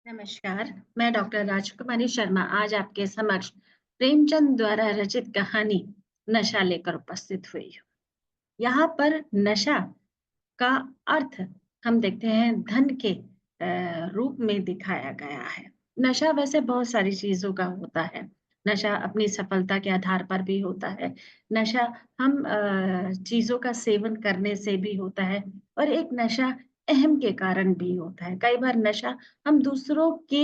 नमस्कार, मैं डॉक्टर राजकुमारी शर्मा आज आपके समक्ष प्रेमचंद द्वारा रचित कहानी नशा लेकर उपस्थित हुई हूँ। यहाँ पर नशा का अर्थ हम देखते हैं धन के रूप में दिखाया गया है। नशा वैसे बहुत सारी चीज़ों का होता है। नशा अपनी सफलता के आधार पर भी होता है। नशा हम चीज़ों का सेवन करने से भी होता है और एक नशा अहम के कारण भी होता है। कई बार नशा हम दूसरों के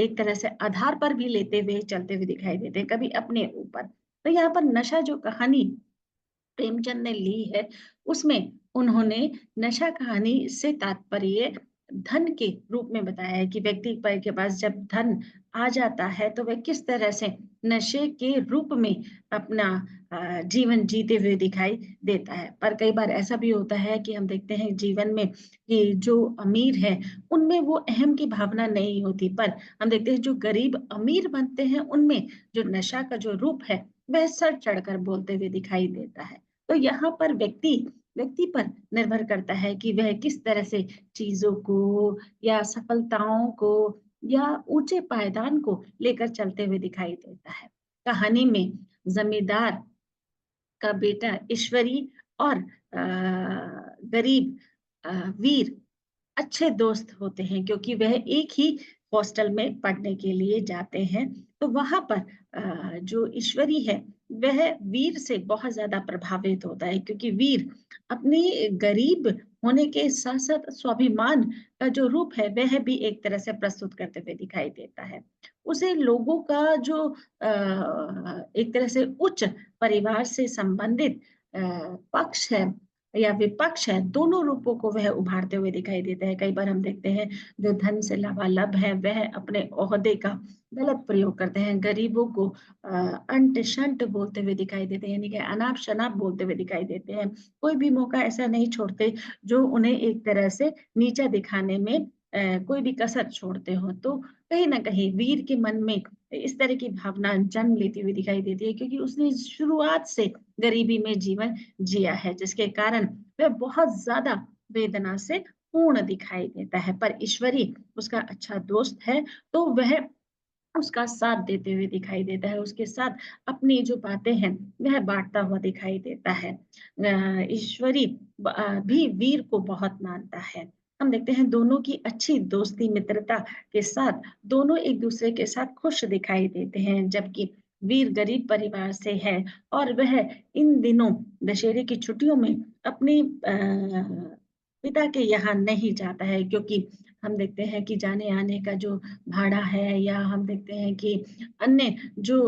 एक तरह से आधार पर भी लेते हुए चलते हुए दिखाई देते हैं, कभी अपने ऊपर। तो यहाँ पर नशा जो कहानी प्रेमचंद ने ली है, उसमें उन्होंने नशा कहानी से तात्पर्य धन के रूप में बताया है कि व्यक्ति के पास जब धन आ जाता है, तो वह किस तरह से नशे के रूप में अपना जीवन जीते हुए दिखाई देता है। पर कई बार ऐसा भी होता है कि हम देखते हैं जीवन में कि जो अमीर हैं, उनमें वो अहम की भावना नहीं होती, पर हम देखते हैं जो गरीब अमीर बनते हैं, उनमें जो नशा का जो रूप है, वह सर चढ़कर बोलते हुए दिखाई देता है। तो यहाँ पर व्यक्ति व्यक्ति पर निर्भर करता है कि वह किस तरह से चीज़ों को या सफलताओं को या ऊँचे पायदान को लेकर चलते हुए दिखाई देता है। कहानी में ज़मींदार का बेटा ईश्वरी और गरीब वीर अच्छे दोस्त होते हैं क्योंकि वह एक ही हॉस्टल में पढ़ने के लिए जाते हैं। तो वहाँ पर जो ईश्वरी है, वह वीर से बहुत ज़्यादा प्रभावित होता है क्योंकि वीर अपनी गरीब होने के साथ-साथ स्वाभिमान का जो रूप है, वह भी एक तरह से प्रस्तुत करते हुए दिखाई देता है। उसे लोगों का जो एक तरह से उच्च परिवार से संबंधित पक्ष है या विपक्ष है, दोनों रूपों को वह उभारते हुए दिखाई देता है। कई बार हम देखते हैं जो धन से लबालब हैं, वह अपने ओहदे का गलत प्रयोग करते हैं, गरीबों को अंट-शंट बोलते हुए दिखाई देते हैं, यानी कि अनाप-शनाप बोलते हुए दिखाई देते हैं। कोई भी मौका ऐसा नहीं छोड़ते जो उन्हें एक तरह से नीचा दिखाने में कोई भी कसर छोड़ते हों। तो कहीं न कहीं वीर के मन में इस तरह की भावना जन्म लेती हुई दिखाई देती है क्योंकि उसने शुरुआत से गरीबी में जीवन जिया है, जिसके कारण वह बहुत ज़्यादा वेदना से पूर्ण दिखाई देता है। पर ईश्वरी उसका अच्छा दोस्त है, तो वह उसका साथ देते हुए दिखाई देता है, उसके साथ अपनी जो बातें हैं, वह बाँटता हुआ दिखाई देता है। ईश्वरी भी वीर को बहुत मानता है। हम देखते हैं दोनों की अच्छी दोस्ती मित्रता के साथ दोनों एक-दूसरे के साथ खुश दिखाई देते हैं, जबकि वीर गरीब परिवार से है और वह इन दिनों दशहरे की छुट्टियों में अपने पिता के यहाँ नहीं जाता है क्योंकि हम देखते हैं कि जाने-आने का जो भाड़ा है या हम देखते हैं कि अन्य जो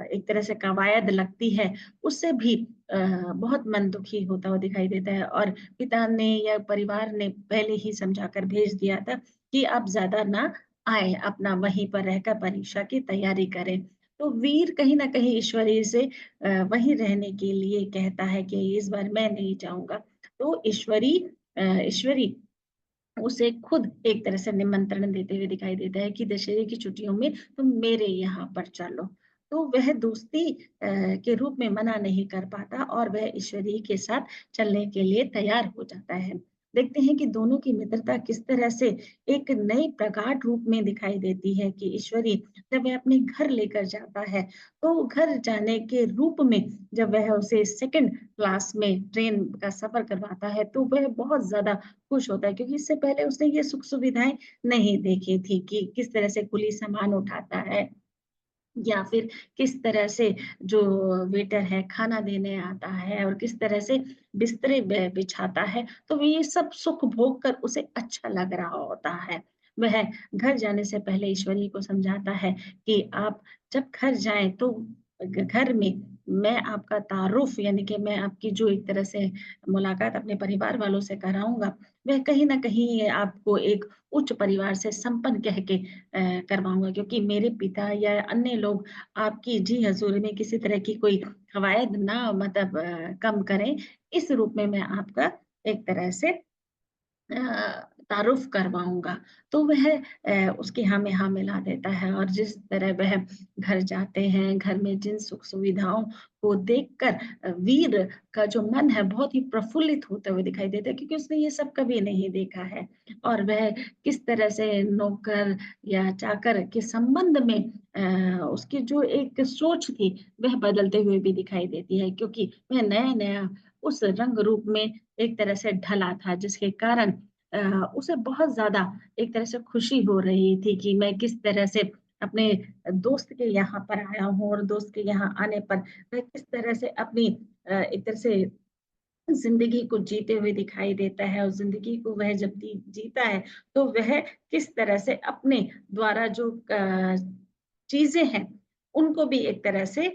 एक तरह से कवायद लगती है, उससे भी बहुत मन दुखी होता हुआ दिखाई देता है और पिता ने या परिवार ने पहले ही समझा कर भेज दिया था कि आप ज़्यादा ना आएँ, अपना वहीं पर रहकर परीक्षा की तैयारी करें। तो वीर कहीं न कहीं ईश्वरी से वहीं रहने के लिए कहता है कि इस बार मैं नहीं जाऊँगा। तो ईश्वरी उसे खुद एक तरह से निमंत्रण देते हुए दिखाई देता है कि दशहरे की छुट्टियों में तुम मेरे यहाँ पर चलो। तो वह दोस्ती के रूप में मना नहीं कर पाता और वह ईश्वरी के साथ चलने के लिए तैयार हो जाता है। देखते हैं कि दोनों की मित्रता किस तरह से एक नए प्रगाढ़ रूप में दिखाई देती है कि ईश्वरी जब वह अपने घर लेकर जाता है, तो घर जाने के रूप में जब वह उसे सेकंड क्लास में ट्रेन का सफ़र करवाता है, तो वह बहुत ज़्यादा खुश होता है क्योंकि इससे पहले उसने ये सुख-सुविधाएँ नहीं देखी थी कि किस तरह से कुली सामान उठाता है या फिर किस तरह से जो वेटर है खाना देने आता है और किस तरह से बिस्तरे बिछाता है, तो वो ये सब सुख भोग कर उसे अच्छा लग रहा होता है। वह घर जाने से पहले ईश्वरी को समझाता है कि आप जब घर जाएँ तो घर में मैं आपका तारुफ़ यानी कि मैं आपकी जो एक तरह से मुलाकात अपने परिवार वालों से कराऊँगा, वह कहीं न कहीं आपको एक उच्च परिवार से संपन्न कह के करवाऊँगा क्योंकि मेरे पिता या अन्य लोग आपकी जी हज़ूरी में किसी तरह की कोई कवायद ना मतलब कम करें, इस रूप में मैं आपका एक तरह से तारुफ करवाऊँगा, तो वह उसकी हाँ में हाँ मिला देता है और जिस तरह वह घर जाते हैं, घर में जिन सुख-सुविधाओं को देखकर वीर का जो मन है बहुत ही प्रफुल्लित होते हुए दिखाई देता है क्योंकि उसने ये सब कभी नहीं देखा है और वह किस तरह से नौकर या चाकर के संबंध में उसकी जो एक सोच थी, वह बदलते हुए भी दिखाई देती है क्योंकि वह नया-नया उस रंग रूप में एक तरह से ढला था जिसके कारण अ, उसे बहुत ज़्यादा एक तरह से खुशी हो रही थी कि मैं किस तरह से अपने दोस्त के यहाँ पर आया हूँ और दोस्त के यहाँ आने पर वह किस तरह से अपनी एक तरह से ज़िंदगी को जीते हुए दिखाई देता है और ज़िंदगी को वह जब जीता है, तो वह किस तरह से अपने द्वारा जो चीज़ें हैं, उनको भी एक तरह से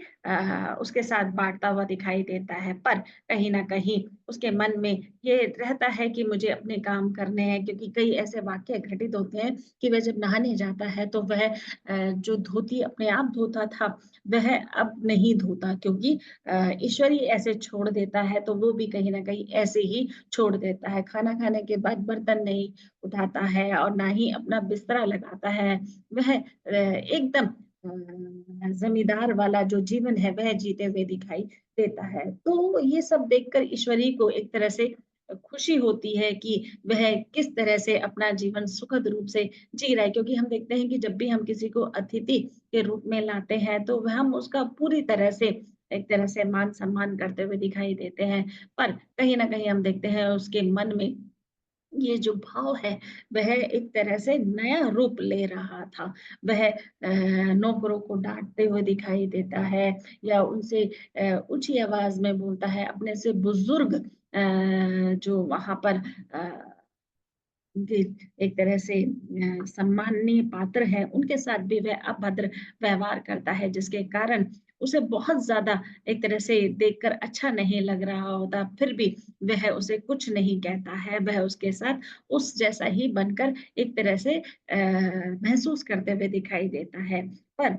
उसके साथ बाँटता हुआ दिखाई देता है। पर कहीं न कहीं उसके मन में ये रहता है कि मुझे अपने काम करने हैं क्योंकि कई ऐसे वाक़ये घटित होते हैं कि वह जब नहाने जाता है तो वह जो धोती अपने आप धोता था, वह अब नहीं धोता क्योंकि ईश्वर ही ऐसे छोड़ देता है, तो वो भी कहीं न कहीं ऐसे ही छोड़ देता है। खाना खाने के बाद बर्तन नहीं उठाता है और ना ही अपना बिस्तरा लगाता है। वह एकदम ज़मींदार वाला जो जीवन है, वह जीते हुए दिखाई देता है। तो ये सब देखकर ईश्वरी को एक तरह से खुशी होती है कि वह किस तरह से अपना जीवन सुखद रूप से जी रहा है क्योंकि हम देखते हैं कि जब भी हम किसी को अतिथि के रूप में लाते हैं, तो वह हम उसका पूरी तरह से एक तरह से मान-सम्मान करते हुए दिखाई देते हैं। पर कहीं न कहीं हम देखते हैं उसके मन में ये जो भाव है, वह एक तरह से नया रूप ले रहा था। वह नौकरों को डाँटते हुए दिखाई देता है या उनसे ऊँची आवाज़ में बोलता है, अपने से बुज़ुर्ग जो वहाँ पर अ उनके एक तरह से सम्माननीय पात्र हैं, उनके साथ भी वह अभद्र व्यवहार करता है, जिसके कारण उसे बहुत ज़्यादा एक तरह से देखकर अच्छा नहीं लग रहा होता, फिर भी वह उसे कुछ नहीं कहता है। वह उसके साथ उस जैसा ही बनकर एक तरह से महसूस करते हुए दिखाई देता है। पर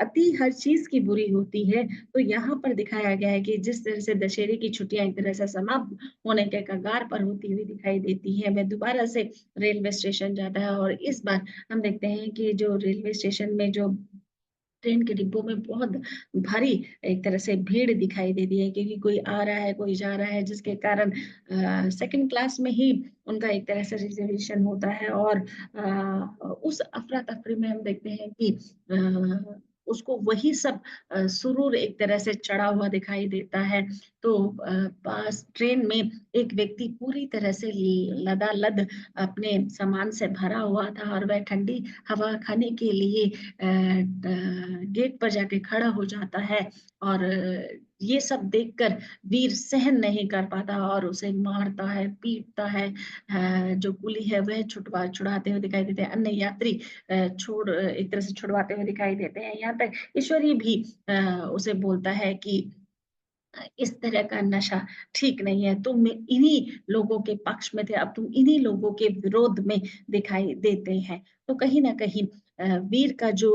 अति हर चीज़ की बुरी होती है, तो यहाँ पर दिखाया गया है कि जिस तरह से दशहरे की छुट्टियाँ एक तरह से समाप्त होने के कगार पर होती हुई दिखाई देती है, वह दोबारा से रेलवे स्टेशन जाता है और इस बार हम देखते हैं कि जो रेलवे स्टेशन में जो ट्रेन के डिब्बों में बहुत भारी एक तरह से भीड़ दिखाई देती है क्योंकि कोई आ रहा है, कोई जा रहा है जिसके कारण सेकंड क्लास में ही उनका एक तरह से रिज़र्वेशन होता है और उस अफ़रा-तफ़री में हम देखते हैं कि उसको वही सब सुरूर एक तरह से चढ़ा हुआ दिखाई देता है। तो पास ट्रेन में एक व्यक्ति पूरी तरह से लदालद अपने सामान से भरा हुआ था और वह ठंडी हवा खाने के लिए गेट पर जाके खड़ा हो जाता है और ये सब देखकर वीर सहन नहीं कर पाता और उसे मारता है, पीटता है। जो कुली है वह छुड़ाते हुए दिखाई देते हैं। अन्य यात्री एक तरह से छुड़वाते हुए दिखाई देते हैं। यहाँ तक ईश्वरी भी उसे बोलता है कि इस तरह का नशा ठीक नहीं है। तुम इन्हीं लोगों के पक्ष में थे, अब तुम इन्हीं लोगों के विरोध में दिखाई देते हैं। तो कहीं न कहीं वीर का जो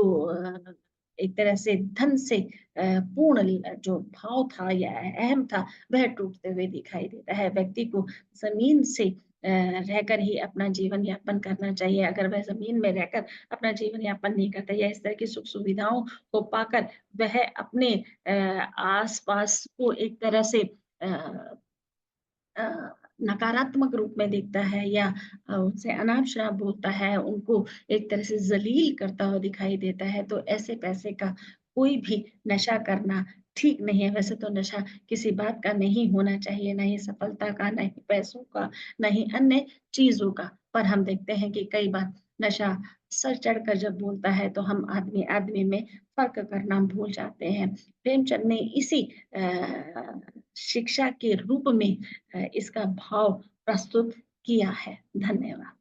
एक तरह से धन से पूर्ण जो भाव था या अहम था, वह टूटते हुए दिखाई देता है। व्यक्ति को ज़मीन से रहकर ही अपना जीवन यापन करना चाहिए। अगर वह ज़मीन में रहकर अपना जीवन यापन नहीं करता या इस तरह की सुख-सुविधाओं को पाकर वह अपने आस-पास को एक तरह से अ अ, नकारात्मक रूप में देखता है या उनसे अनाप-शनाप बोलता है, उनको एक तरह से ज़लील करता हुआ दिखाई देता है, तो ऐसे पैसे का कोई भी नशा करना ठीक नहीं है। वैसे तो नशा किसी बात का नहीं होना चाहिए, ना ही सफलता का, ना ही पैसों का, ना ही अन्य चीज़ों का। पर हम देखते हैं कि कई बार नशा सर चढ़कर जब बोलता है, तो हम आदमी-आदमी में फ़र्क करना भूल जाते हैं। प्रेमचंद ने इसी शिक्षा के रूप में इसका भाव प्रस्तुत किया है। धन्यवाद।